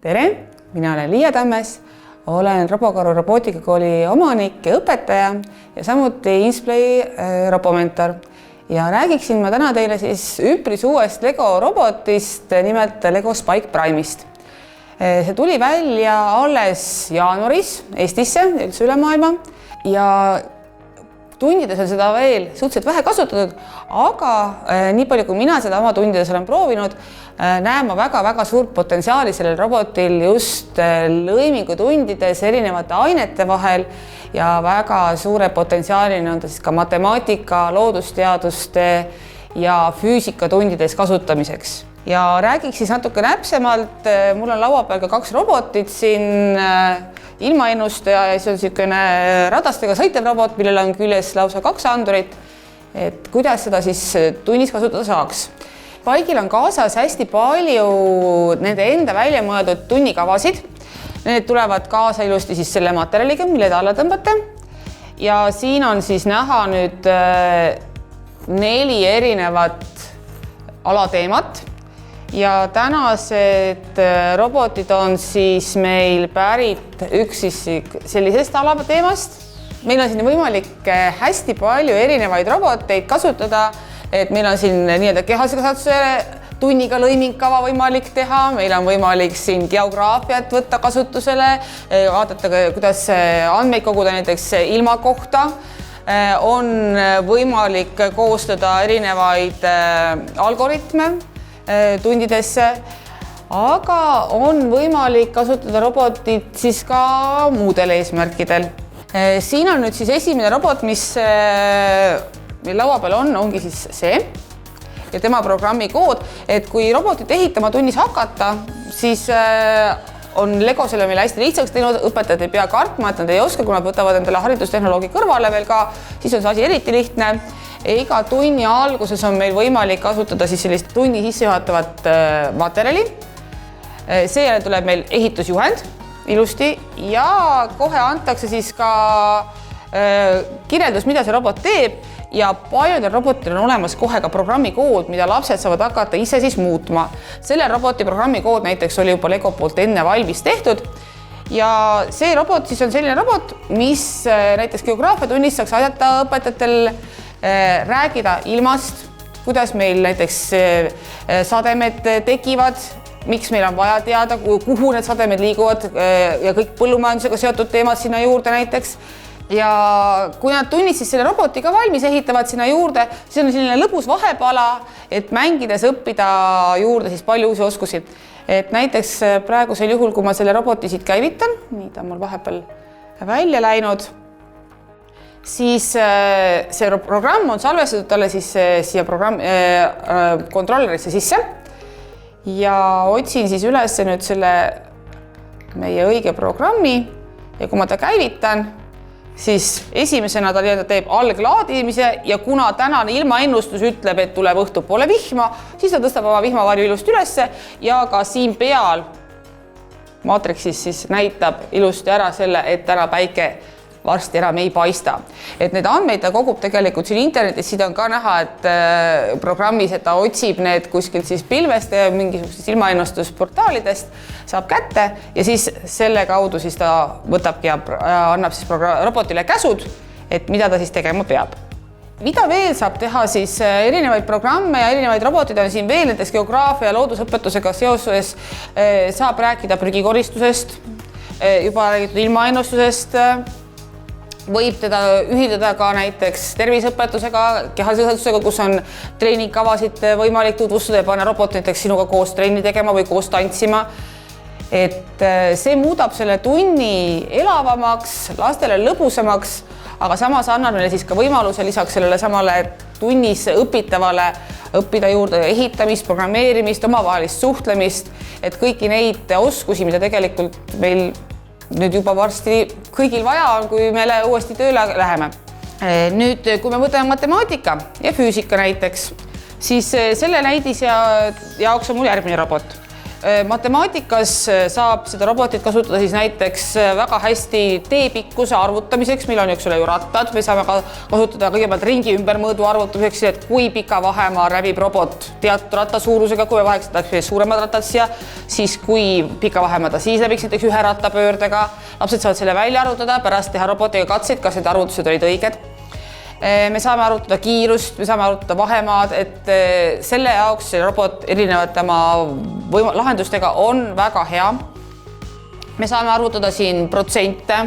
Tere, mina olen Liia Tammes, olen Robokaru robootikakooli omanik ja õpetaja ja samuti Insplay robomentor. Ja räägiksin ma täna teile siis üpris uuest Lego robotist, nimelt Lego Spike Prime'ist. See tuli välja alles jaanuaris Eestisse, üldse üle maailma ja tundides on seda veel suhteliselt vähe kasutatud, aga nii palju kui mina seda oma tundides olen proovinud, näen ma väga suurt potentsiaali sellel robotil just lõimingutundides erinevate ainete vahel ja väga suure potentsiaalina on ta siis ka matemaatika, loodusteaduste ja füüsikatundides kasutamiseks. Ja räägiks siis natuke näpsemalt, mul on laua peal ka 2 robotit siin, ilmaennustaja ja siis on niisugune radastega sõitev robot, millel on küljes lausa 2 andurit, et kuidas seda siis tunnis kasutada saaks. Spike'il on kaasas hästi palju nende enda välja mõeldud tunnikavasid. Need tulevad kaasa ilusti siis selle materjaliga, mille te alla tõmbate. Ja siin on siis näha nüüd 4 erinevat alateemat. Ja tänased robotid on siis meil pärit üks siis sellisest alateemast. Meil on siin võimalik hästi palju erinevaid roboteid kasutada, et meil on siin nii-öelda kehalise kasvatuse tunniga lõimingkava võimalik teha, meil on võimalik siin geograafiat võtta kasutusele, vaadata, kuidas andmeid koguda näiteks ilma kohta, on võimalik koostada erinevaid algoritme tundidesse, aga on võimalik kasutada robotit siis ka muudel eesmärkidel. Siin on nüüd siis esimene robot, mis meil laua peal ongi siis see ja tema programmi kood, et kui robotit ehitama tunnis hakata, siis on Lego selle meile hästi lihtsaks teinud, õpetajad ei pea kartma, et nad ei oska, kui nad võtavad endale haridustehnoloogi kõrvale veel ka, siis on see asi eriti lihtne. Iga tunni alguses on meil võimalik kasutada siis sellist tunni sissejuhatavat materjali. Seejärel tuleb meil ehitusjuhend ilusti ja kohe antakse siis ka kirjeldus, mida see robot teeb ja paljudel robotil on olemas kohe ka programmikood, mida lapsed saavad hakata ise siis muutma. Selle roboti programmikood näiteks oli juba Lego poolt enne valmis tehtud ja see robot siis on selline robot, mis näiteks geograafiatunnis saaks aidata õpetajatel räägida ilmast, kuidas meil näiteks sademed tekivad, miks meil on vaja teada, kuhu need sademed liiguvad ja kõik põllumajandusega seotud teemad sinna juurde näiteks. Ja kui nad tunnis siis selle robotiga valmis ehitavad sinna juurde, siis on selline lõbus vahepala, et mängides õppida juurde siis palju uusi oskusi. Et näiteks praegusel juhul, kui ma selle roboti siit käivitan, nii ta on mul vahepeal välja läinud, siis see programm on salvestatud talle siis siia kontrollerisse sisse ja otsin siis üles nüüd selle meie õige programmi ja kui ma ta käivitan, siis esimesena ta teeb alglaadimise ja kuna tänane ilmaennustus ütleb, et tuleb õhtupoole vihma, siis ta tõstab oma vihmavarju ilusti ülesse ja ka siin peal maatriksis siis näitab ilusti ära selle, et täna päike varsti enam ei paista. Et need andmeid ta kogub tegelikult siin internetis, siin on ka näha, et programmis, et ta otsib need kuskilt siis pilvest ja mingisugustest ilmaennustusportaalidest, saab kätte ja siis selle kaudu siis ta võtabki ja annab siis robotile käsud, et mida ta siis tegema peab. Mida veel saab teha siis erinevaid programme ja erinevaid robotid on siin veel, näiteks geograafia ja loodusõpetusega seoses saab rääkida prügikoristusest, juba räägitud ilmaennustusest, võib teda ühildada ka näiteks terviseõpetusega, kehalise kasvatusega, kus on treeningkavasid võimalik tutvustada ja panna robot näiteks sinuga koos trenni tegema või koos tantsima. Et see muudab selle tunni elavamaks, lastele lõbusamaks, aga samas annab meile siis ka võimaluse lisaks sellele samale tunnis õpitavale õppida juurde ehitamist, programmeerimist, omavahelist suhtlemist, et kõiki neid oskusi, mida tegelikult meil nüüd juba varsti kõigil vaja on, kui me uuesti tööle läheme. Nüüd, kui me võtame matemaatika ja füüsika näiteks, siis selle näidise jaoks on mul järgmine robot. Matemaatikas saab seda robotit kasutada siis näiteks väga hästi teepikkuse arvutamiseks, meil on ju rattad, me saame kasutada kõigepealt ringi ümbermõõdu arvutamiseks, et kui pika vahemaa rävib robot teatud ratta suurusega, kui me vaheks suuremad rattad siia, siis kui pika vahemaa ta siis läbiks näiteks ühe rattapöördega. Lapsed saavad selle välja arvutada, pärast teha robotiga katseid, kas need arvutused olid õiged. Me saame arutada kiirust, me saame arutada vahemaad, et selle jaoks see robot erinevate oma lahendustega on väga hea. Me saame arvutada siin protsente,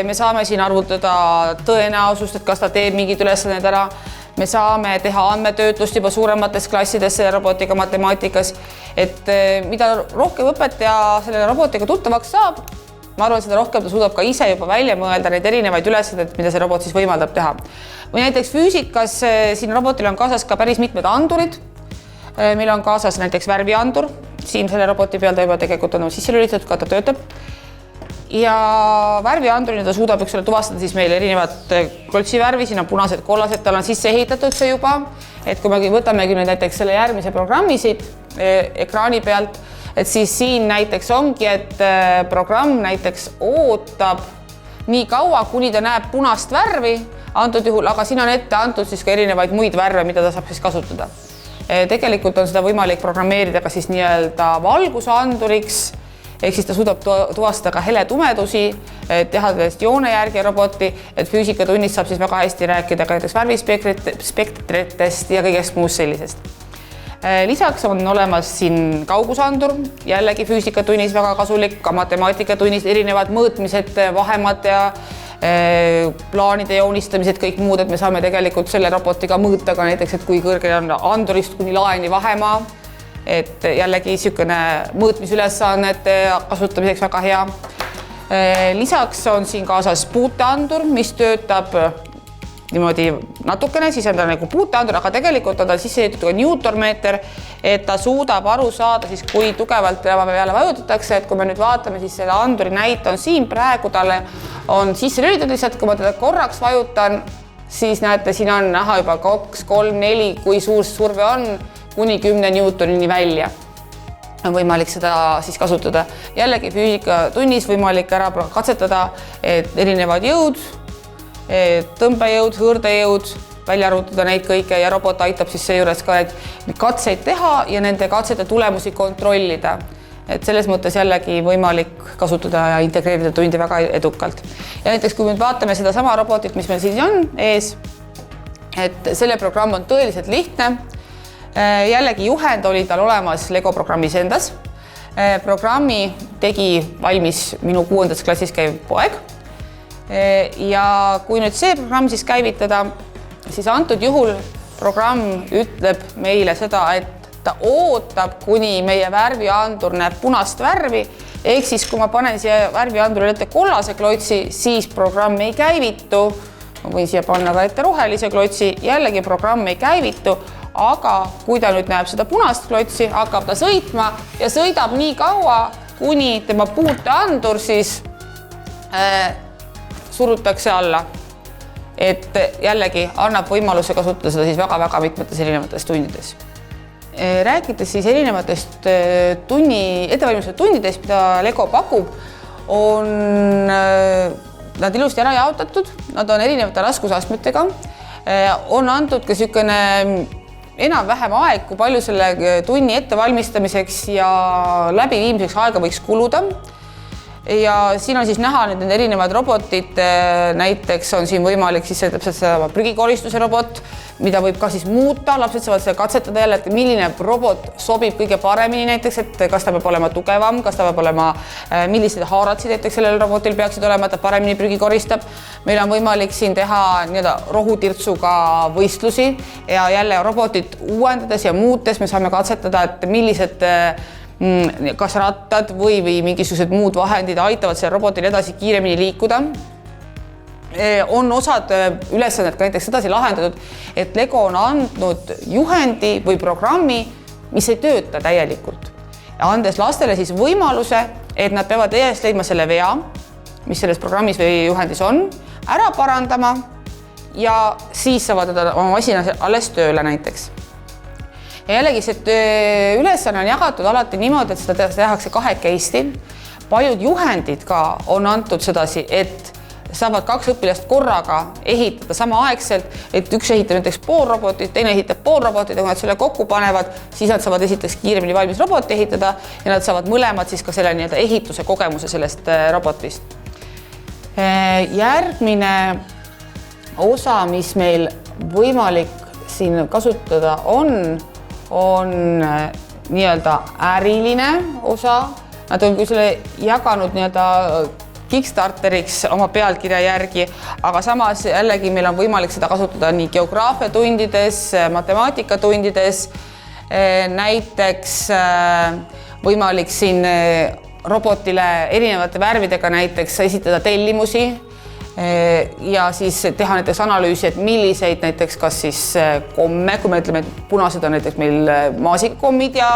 me saame siin arvutada tõenäosust, et kas ta teeb mingid ülesanded ära. Me saame teha andmetöötlust juba suuremates klassides selle robotiga matemaatikas, et mida rohkem õpetaja selle robotiga tuttavaks saab, ma arvan, seda rohkem ta suudab ka ise juba välja mõelda neid erinevaid ülesandeid, mida see robot siis võimaldab teha. Või näiteks füüsikas siin robotil on kaasas ka päris mitmed andurid. Meil on kaasas näiteks värviandur. Siin selle roboti peal ta juba tegelikult on sisse lülitatud, ka ta töötab. Ja värviandurina ta suudab tuvastada siis meil erinevad klotsi värvi, siin on punased, kollased, tal on sisse ehitatud see juba. Et kui me võtamegi nüüd näiteks selle järgmise programmi siit ekraani pealt, et siis siin näiteks ongi, et programm näiteks ootab nii kaua, kuni ta näeb punast värvi antud juhul, aga siin on ette antud siis ka erinevaid muid värve, mida ta saab siis kasutada. Tegelikult on seda võimalik programmeerida ka siis nii-öelda valgusanduriks, ehk siis ta suudab tuvastada ka hele-tumedusi, teha joone järgi roboti, et füüsikatunnis saab siis väga hästi rääkida ka näiteks värvispektritest ja kõigest muust sellisest. Lisaks on olemas siin kaugusandur, jällegi füüsikatunnis väga kasulik, ka matemaatikatunnis erinevad mõõtmised, vahemad ja plaanide joonistamised, kõik muud, et me saame tegelikult selle robotiga mõõta ka näiteks, et kui kõrge on andurist kuni laeni vahemaa, et jällegi niisugune mõõtmisülesannete kasutamiseks väga hea. Lisaks on siin kaasas puuteandur, mis töötab niimoodi natukene, siis on ta nagu puuteandur, aga tegelikult on ta sisse ehitatud ka Newtonmeeter, et ta suudab aru saada siis, kui tugevalt peale vajutatakse, et kui me nüüd vaatame, siis selle anduri näite on siin praegu, talle on sisse lülitatud lihtsalt, kui ma teda korraks vajutan, siis näete, siin on näha juba 2, 3, 4, kui suur surve on, kuni 10 Newtonini välja. On võimalik seda siis kasutada. Jällegi füüsikatunnis võimalik ära katsetada, et erinevad jõud, tõmbejõud, hõõrdejõud, välja arvutada neid kõike ja robot aitab siis seejuures ka katseid teha ja nende katsete tulemusi kontrollida. Et selles mõttes jällegi võimalik kasutada ja integreerida tundi väga edukalt. Ja näiteks kui me vaatame seda sama robotit, mis meil siin on ees, et selle programm on tõeliselt lihtne. Jällegi juhend oli tal olemas Lego programmis endas. Programmi tegi valmis minu 6. klassis käiv poeg. Ja kui nüüd see programm siis käivitada, siis antud juhul programm ütleb meile seda, et ta ootab, kuni meie värviandur näeb punast värvi, ehk siis kui ma panen siia värvianduril ette kollase klotsi, siis programm ei käivitu. Ma võin siia panna ka ette rohelise klotsi, jällegi programm ei käivitu, aga kui ta nüüd näeb seda punast klotsi, hakkab ta sõitma ja sõidab nii kaua, kuni tema puuteandur siis surutakse alla. Et jällegi annab võimaluse kasutada seda siis väga-väga mitmetes erinevates tundides. Rääkides siis erinevatest ettevalmistatud tundidest, mida Lego pakub, on nad ilusti ära jaotatud, nad on erinevate raskusastmetega, on antud ka niisugune enam-vähem aeg, kui palju selle tunni ettevalmistamiseks ja läbiviimiseks aega võiks kuluda. Ja siin on siis näha need erinevad robotid, näiteks on siin võimalik siis täpselt prügikoristuse robot, mida võib ka siis muuta, lapsed saavad seda katsetada jälle, et milline robot sobib kõige paremini näiteks, et kas ta peab olema tugevam, kas ta peab olema, millised haaratsid näiteks sellel robotil peaksid olema, et ta paremini prügi koristab. Meil on võimalik siin teha rohutirtsuga võistlusi ja jälle robotit uuendades ja muutes me saame katsetada, et millised kas rattad või mingisugused muud vahendid aitavad selle robotil edasi kiiremini liikuda. On osad ülesanded ka näiteks edasi lahendatud, et Lego on andnud juhendi või programmi, mis ei tööta täielikult. Ja andes lastele siis võimaluse, et nad peavad eest leidma selle vea, mis selles programmis või juhendis on, ära parandama ja siis saavad oma masina alles tööle näiteks. Ja jällegi see ülesanne on jagatud alati niimoodi, et seda tehakse kahekesti. Paljud juhendid ka on antud sedasi, et saavad 2 õpilast korraga ehitada samaaegselt, et üks ehitab näiteks pool robotit, teine ehitab pool robotit ja kui nad selle kokku panevad, siis nad saavad esiteks kiiremini valmis roboti ehitada ja nad saavad mõlemad siis ka selle nii-öelda ehituse kogemuse sellest robotist. Järgmine osa, mis meil võimalik siin kasutada on nii-öelda äriline osa. Nad on küll selle jaganud nii-öelda Kickstarteriks oma pealkirja järgi, aga samas jällegi meil on võimalik seda kasutada nii geograafiatundides, matemaatikatundides, näiteks võimalik siin robotile erinevate värvidega näiteks esitada tellimusi ja siis teha näiteks analüüsi, et milliseid näiteks kas siis komme, kui me ütleme, et punased on näiteks meil maasikakommid ja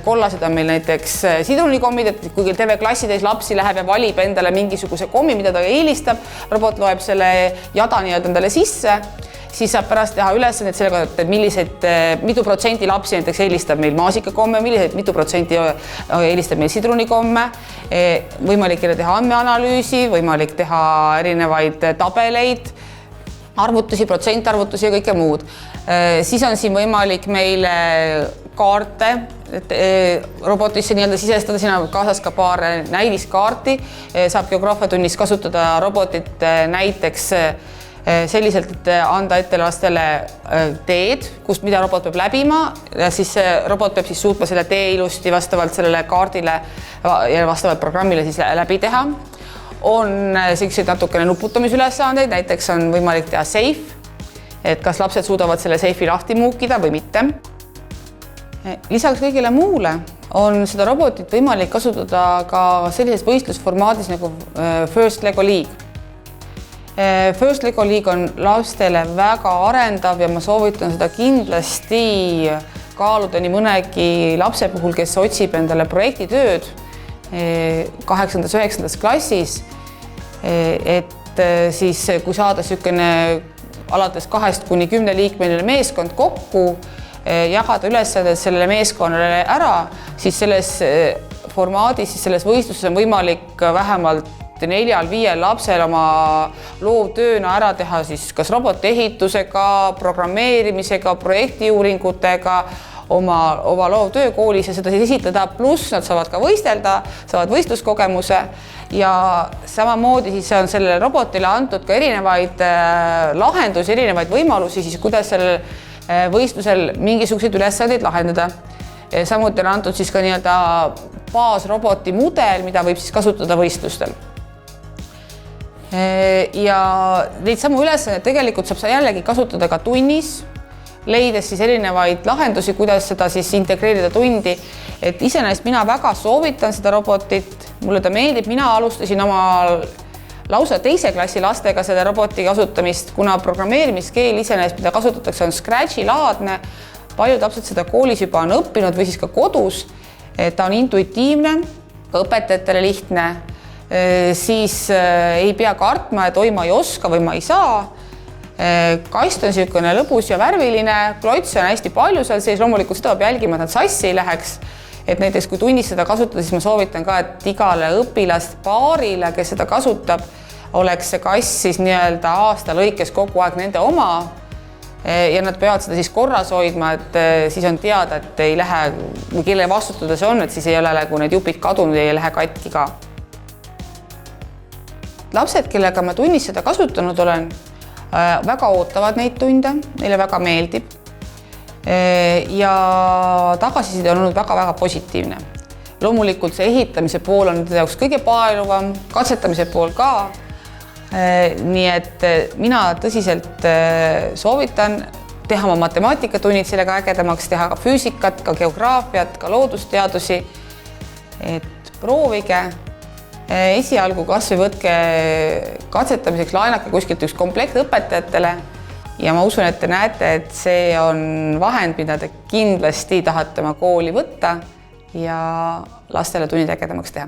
kollased on meil näiteks sidrunikommid, et kui terve klassitäis lapsi läheb ja valib endale mingisuguse kommi, mida ta eelistab, robot loeb selle jada nii-öelda endale sisse, siis saab pärast teha ülesannet selle kohta, et mitu protsenti lapsi näiteks eelistab meil maasikakomme, mitu protsenti eelistab meil sidrunikomme, võimalik teha andmeanalüüsi, võimalik teha erinevaid tabeleid, arvutusi, protsentarvutusi ja kõike muud. Siis on siin võimalik meile kaarte robotisse nii-öelda sisestada, siin on kaasas ka paar näidiskaarti, saab geograafiatunnis kasutada robotit näiteks selliselt, et anda ette lastele teed, mida robot peab läbima ja siis robot peab siis suutma selle tee ilusti vastavalt sellele kaardile ja vastavalt programmile siis läbi teha. On selliseid natukene nuputamisülesandeid, näiteks on võimalik teha safe, et kas lapsed suudavad selle safe'i lahti muukida või mitte. Lisaks kõigile muule on seda robotit võimalik kasutada ka sellises võistlusformaadis nagu First Lego League. First Lego League on lastele väga arendav ja ma soovitan seda kindlasti kaaluda nii mõnegi lapse puhul, kes otsib endale projektitööd 8.–9. klassis, et siis kui saada niisugune alates 2–10 liikmeline meeskond kokku, jagada ülesanded sellele meeskonnale ära, siis selles formaadis, siis selles võistluses on võimalik vähemalt 4–5 lapsel oma loovtööna ära teha siis kas robotiehitusega, programmeerimisega, projektiuuringutega, oma loovtöö koolis ja seda siis esitada, pluss nad saavad ka võistelda, saavad võistluskogemuse ja samamoodi siis on sellele robotile antud ka erinevaid lahendusi, erinevaid võimalusi, siis kuidas sellel võistlusel mingisuguseid ülesandeid lahendada. Samuti on antud siis ka nii-öelda baasroboti mudel, mida võib siis kasutada võistlustel. Ja neid samu ülesandeid tegelikult saab jällegi kasutada ka tunnis, leides siis erinevaid lahendusi, kuidas seda siis integreerida tundi. Et iseenesest mina väga soovitan seda robotit, mulle ta meeldib, mina alustasin oma lausa 2. klassi lastega selle roboti kasutamist, kuna programmeerimiskeel iseenesest, mida kasutatakse, on Scratchi laadne. Paljud lapsed seda koolis juba on õppinud või siis ka kodus. Ta on intuitiivne, ka õpetajatele lihtne, siis ei pea kartma, et oi, ma ei oska või ma ei saa. Kast on niisugune lõbus ja värviline, klots on hästi palju seal sees, loomulikult seda peab jälgima, et nad sassi ei läheks. Et näiteks kui tunnis seda kasutada, siis ma soovitan ka, et igale õpilast paarile, kes seda kasutab, oleks see kass siis nii-öelda aasta lõikes kogu aeg nende oma ja nad peavad seda siis korras hoidma, et siis on teada, et ei lähe, või kelle vastutada see on, et siis ei ole kui need jupid kadunud ja ei lähe katki ka. Lapsed, kellega ma tunnis seda kasutanud olen, väga ootavad neid tunde, neile väga meeldib ja tagasiside on olnud väga-väga positiivne. Loomulikult see ehitamise pool on nende jaoks kõige paeluvam, katsetamise pool ka. Nii et mina tõsiselt soovitan teha oma matemaatikatunnid sellega ägedamaks, teha ka füüsikat, ka geograafiat, ka loodusteadusi. Et proovige. Esialgu kas või võtke katsetamiseks laenake kuskilt üks komplekt õpetajatele ja ma usun, et te näete, et see on vahend, mida te kindlasti tahate oma kooli võtta ja lastele tunnid ägedamaks teha.